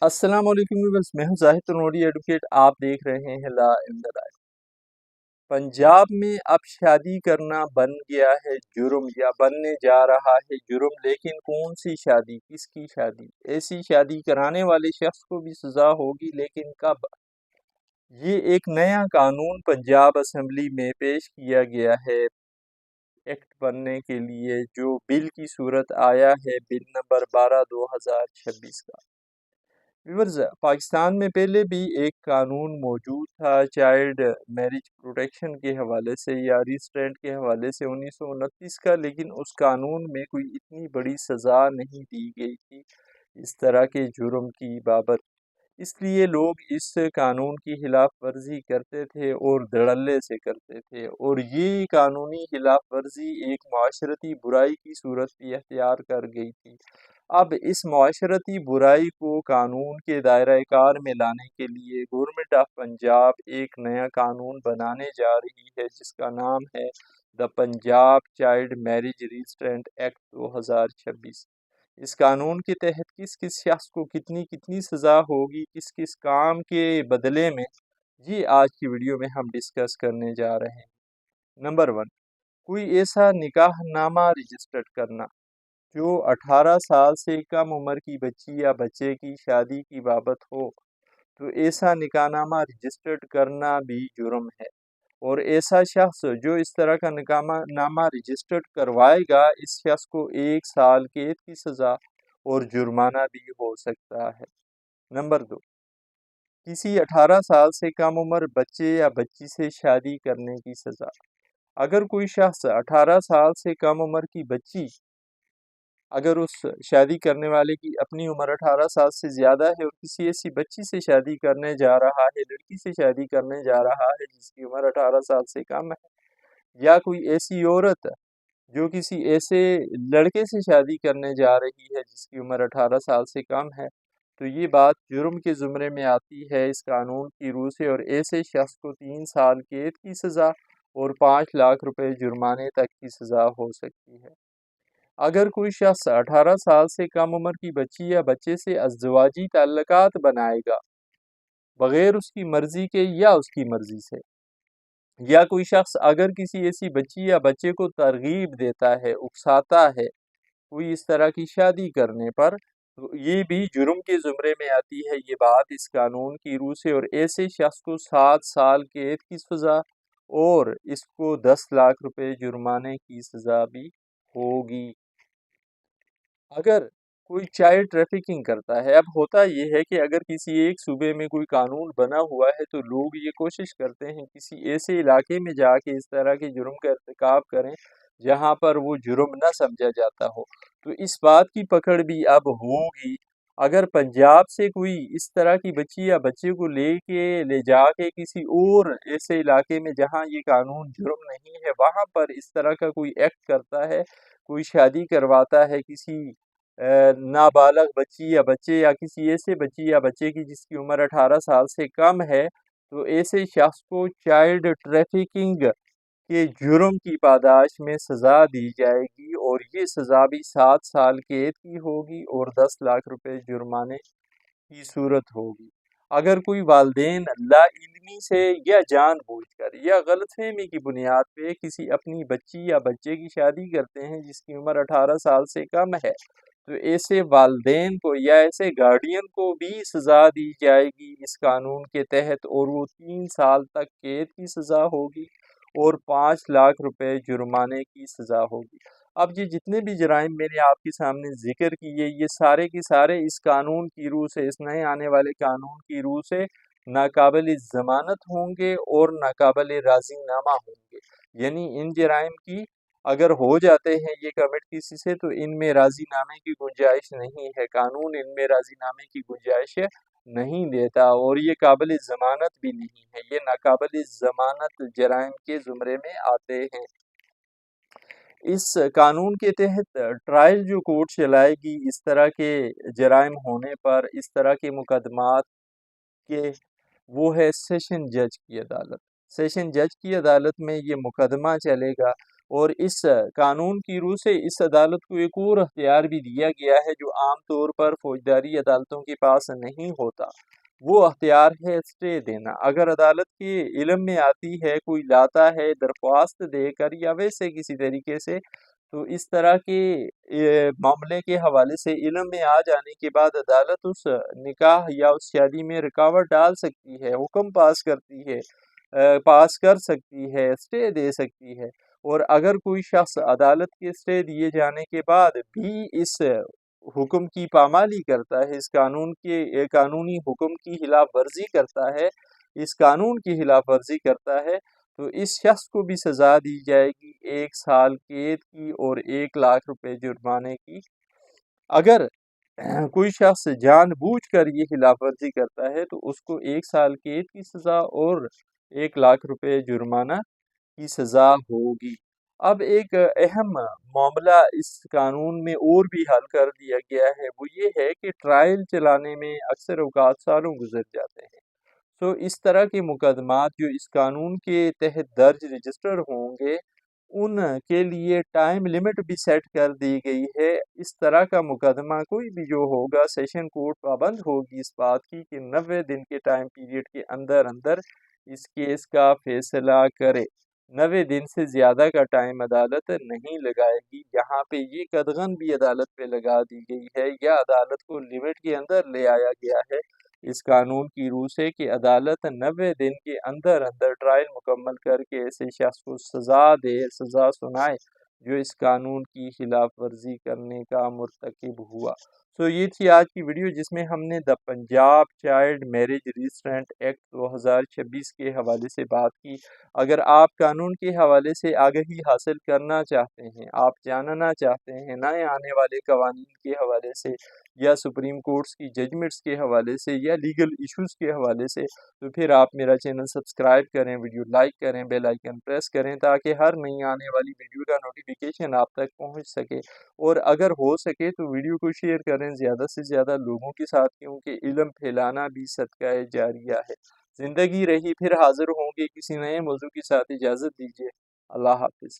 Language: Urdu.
السلام علیکم ویورز، میں ہوں زاہد تنوری ایڈوکیٹ۔ آپ دیکھ رہے ہیں لا ان دا لائف۔ پنجاب میں اب شادی کرنا بن گیا ہے جرم، یا بننے جا رہا ہے جرم، لیکن کون سی شادی، کس کی شادی؟ ایسی شادی کرانے والے شخص کو بھی سزا ہوگی، لیکن کب؟ یہ ایک نیا قانون پنجاب اسمبلی میں پیش کیا گیا ہے ایکٹ بننے کے لیے، جو بل کی صورت آیا ہے، بل نمبر 12/2026 کا۔ ویورز، پاکستان میں پہلے بھی ایک قانون موجود تھا چائلڈ میرج پروٹیکشن کے حوالے سے، یا ریسٹرینٹ کے حوالے سے، 1929 کا، لیکن اس قانون میں کوئی اتنی بڑی سزا نہیں دی گئی تھی اس طرح کے جرم کی بابت۔ اس لیے لوگ اس قانون کی خلاف ورزی کرتے تھے اور دھڑلے سے کرتے تھے، اور یہ قانونی خلاف ورزی ایک معاشرتی برائی کی صورت بھی اختیار کر گئی تھی۔ اب اس معاشرتی برائی کو قانون کے دائرہ کار میں لانے کے لیے گورنمنٹ آف پنجاب ایک نیا قانون بنانے جا رہی ہے، جس کا نام ہے the Punjab child marriage restraint act 2026۔ اس قانون کے تحت کس کس شخص کو کتنی کتنی سزا ہوگی، کس کس کام کے بدلے میں، یہ آج کی ویڈیو میں ہم ڈسکس کرنے جا رہے ہیں۔ نمبر 1، کوئی ایسا نکاح نامہ رجسٹرڈ کرنا جو 18 سال سے کم عمر کی بچی یا بچے کی شادی کی بابت ہو، تو ایسا نکاح نامہ رجسٹرڈ کرنا بھی جرم ہے، اور ایسا شخص جو اس طرح کا نکاح نامہ رجسٹرڈ کروائے گا، اس شخص کو 1 سال قید کی سزا اور جرمانہ بھی ہو سکتا ہے۔ نمبر 2، کسی 18 سال سے کم عمر بچے یا بچی سے شادی کرنے کی سزا۔ اگر کوئی شخص 18 سال سے کم عمر کی بچی، اگر اس شادی کرنے والے کی اپنی عمر 18 سال سے زیادہ ہے، اور کسی ایسی بچی سے شادی کرنے جا رہا ہے، لڑکی سے شادی کرنے جا رہا ہے جس کی عمر 18 سال سے کم ہے، یا کوئی ایسی عورت جو کسی ایسے لڑکے سے شادی کرنے جا رہی ہے جس کی عمر 18 سال سے کم ہے، تو یہ بات جرم کے زمرے میں آتی ہے اس قانون کی روح سے، اور ایسے شخص کو 3 سال قید کی سزا اور 5 لاکھ روپے جرمانے تک کی سزا ہو سکتی ہے۔ اگر کوئی شخص 18 سال سے کم عمر کی بچی یا بچے سے ازدواجی تعلقات بنائے گا بغیر اس کی مرضی کے یا اس کی مرضی سے، یا کوئی شخص اگر کسی ایسی بچی یا بچے کو ترغیب دیتا ہے، اکساتا ہے کوئی اس طرح کی شادی کرنے پر، تو یہ بھی جرم کے زمرے میں آتی ہے یہ بات اس قانون کی روح سے، اور ایسے شخص کو 7 سال قید کی سزا اور اس کو 10 لاکھ روپے جرمانے کی سزا بھی ہوگی۔ اگر کوئی چائلڈ ٹریفکنگ کرتا ہے، اب ہوتا یہ ہے کہ اگر کسی ایک صوبے میں کوئی قانون بنا ہوا ہے تو لوگ یہ کوشش کرتے ہیں کسی ایسے علاقے میں جا کے اس طرح کے جرم کا ارتکاب کریں جہاں پر وہ جرم نہ سمجھا جاتا ہو، تو اس بات کی پکڑ بھی اب ہوگی۔ اگر پنجاب سے کوئی اس طرح کی بچی یا بچے کو لے جا کے کسی اور ایسے علاقے میں جہاں یہ قانون جرم نہیں ہے، وہاں پر اس طرح کا کوئی ایکٹ کرتا ہے، کوئی شادی کرواتا ہے کسی نابالغ بچی یا بچے یا کسی ایسے بچی یا بچے کی جس کی عمر 18 سال سے کم ہے، تو ایسے شخص کو چائلڈ ٹریفکنگ کے جرم کی پاداش میں سزا دی جائے گی، اور یہ سزا بھی 7 سال قید کی ہوگی اور 10 لاکھ روپے جرمانے کی صورت ہوگی۔ اگر کوئی والدین لا علمی سے یا جان بوجھ کر یا غلط فہمی کی بنیاد پہ کسی اپنی بچی یا بچے کی شادی کرتے ہیں جس کی عمر 18 سال سے کم ہے، تو ایسے والدین کو یا ایسے گارڈین کو بھی سزا دی جائے گی اس قانون کے تحت، اور وہ 3 سال تک قید کی سزا ہوگی اور 5 لاکھ روپے جرمانے کی سزا ہوگی۔ اب یہ جتنے بھی جرائم میں نے آپ کے سامنے ذکر کیے، یہ سارے کے سارے اس قانون کی روح سے، اس نئے آنے والے قانون کی روح سے ناقابل ضمانت ہوں گے اور ناقابل راضی نامہ ہوں گے۔ یعنی ان جرائم کی اگر ہو جاتے ہیں یہ کمٹ کسی سے، تو ان میں راضی نامے کی گنجائش نہیں ہے، قانون ان میں راضی نامے کی گنجائش نہیں دیتا، اور یہ قابل ضمانت بھی نہیں ہے، یہ ناقابل ضمانت جرائم کے زمرے میں آتے ہیں۔ اس قانون کے تحت ٹرائل جو کورٹ چلائے گی اس طرح کے جرائم ہونے پر، اس طرح کے مقدمات کے، وہ ہے سیشن جج کی عدالت۔ سیشن جج کی عدالت میں یہ مقدمہ چلے گا، اور اس قانون کی روح سے اس عدالت کو ایک اور اختیار بھی دیا گیا ہے جو عام طور پر فوجداری عدالتوں کے پاس نہیں ہوتا، وہ اختیار ہے اسٹے دینا۔ اگر عدالت کے علم میں آتی ہے، کوئی لاتا ہے درخواست دے کر یا ویسے کسی طریقے سے، تو اس طرح کے معاملے کے حوالے سے علم میں آ جانے کے بعد عدالت اس نکاح یا اس شادی میں رکاوٹ ڈال سکتی ہے، حکم پاس کر سکتی ہے، اسٹے دے سکتی ہے۔ اور اگر کوئی شخص عدالت کے اسٹے دیے جانے کے بعد بھی اس حکم کی پامالی کرتا ہے، اس قانونی حکم کی خلاف ورزی کرتا ہے، اس قانون کی خلاف ورزی کرتا ہے، تو اس شخص کو بھی سزا دی جائے گی 1 سال قید کی اور 1 لاکھ روپے جرمانے کی۔ اگر کوئی شخص جان بوجھ کر یہ خلاف ورزی کرتا ہے تو اس کو 1 سال قید کی سزا اور 1 لاکھ روپے جرمانہ کی سزا ہوگی۔ اب ایک اہم معاملہ اس قانون میں اور بھی حل کر دیا گیا ہے، وہ یہ ہے کہ ٹرائل چلانے میں اکثر اوقات سالوں گزر جاتے ہیں، تو اس طرح کے مقدمات جو اس قانون کے تحت درج رجسٹر ہوں گے ان کے لیے ٹائم لمٹ بھی سیٹ کر دی گئی ہے۔ اس طرح کا مقدمہ کوئی بھی جو ہوگا سیشن کورٹ پابند ہوگی اس بات کی کہ 90 دن کے ٹائم پیریڈ کے اندر اس کیس کا فیصلہ کرے۔ 90 دن سے زیادہ کا ٹائم عدالت نہیں لگائے گی۔ یہاں پہ یہ قدغن بھی عدالت پہ لگا دی گئی ہے یا عدالت کو لمٹ کے اندر لے آیا گیا ہے اس قانون کی روح سے کہ عدالت 90 دن کے اندر ٹرائل مکمل کر کے ایسے شخص کو سزا سنائے جو اس قانون کی خلاف ورزی کرنے کا مرتکب ہوا۔ یہ تھی آج کی ویڈیو جس میں ہم نے Punjab child marriage restraint act 2026 کے حوالے سے بات کی۔ اگر آپ قانون کے حوالے سے آگہی حاصل کرنا چاہتے ہیں، آپ جاننا چاہتے ہیں نئے آنے والے قوانین کے حوالے سے یا سپریم کورٹس کی ججمنٹس کے حوالے سے یا لیگل ایشوز کے حوالے سے، تو پھر آپ میرا چینل سبسکرائب کریں، ویڈیو لائک کریں، بیل آئیکن پریس کریں تاکہ ہر نئی آنے والی ویڈیو کا نوٹیفیکیشن آپ تک پہنچ سکے۔ اور اگر ہو سکے تو ویڈیو کو شیئر کریں زیادہ سے زیادہ لوگوں کے ساتھ، کیونکہ علم پھیلانا بھی صدقہ جاریہ ہے۔ زندگی رہی پھر حاضر ہوں گے کسی نئے موضوع کے ساتھ، اجازت دیجیے، اللہ حافظ۔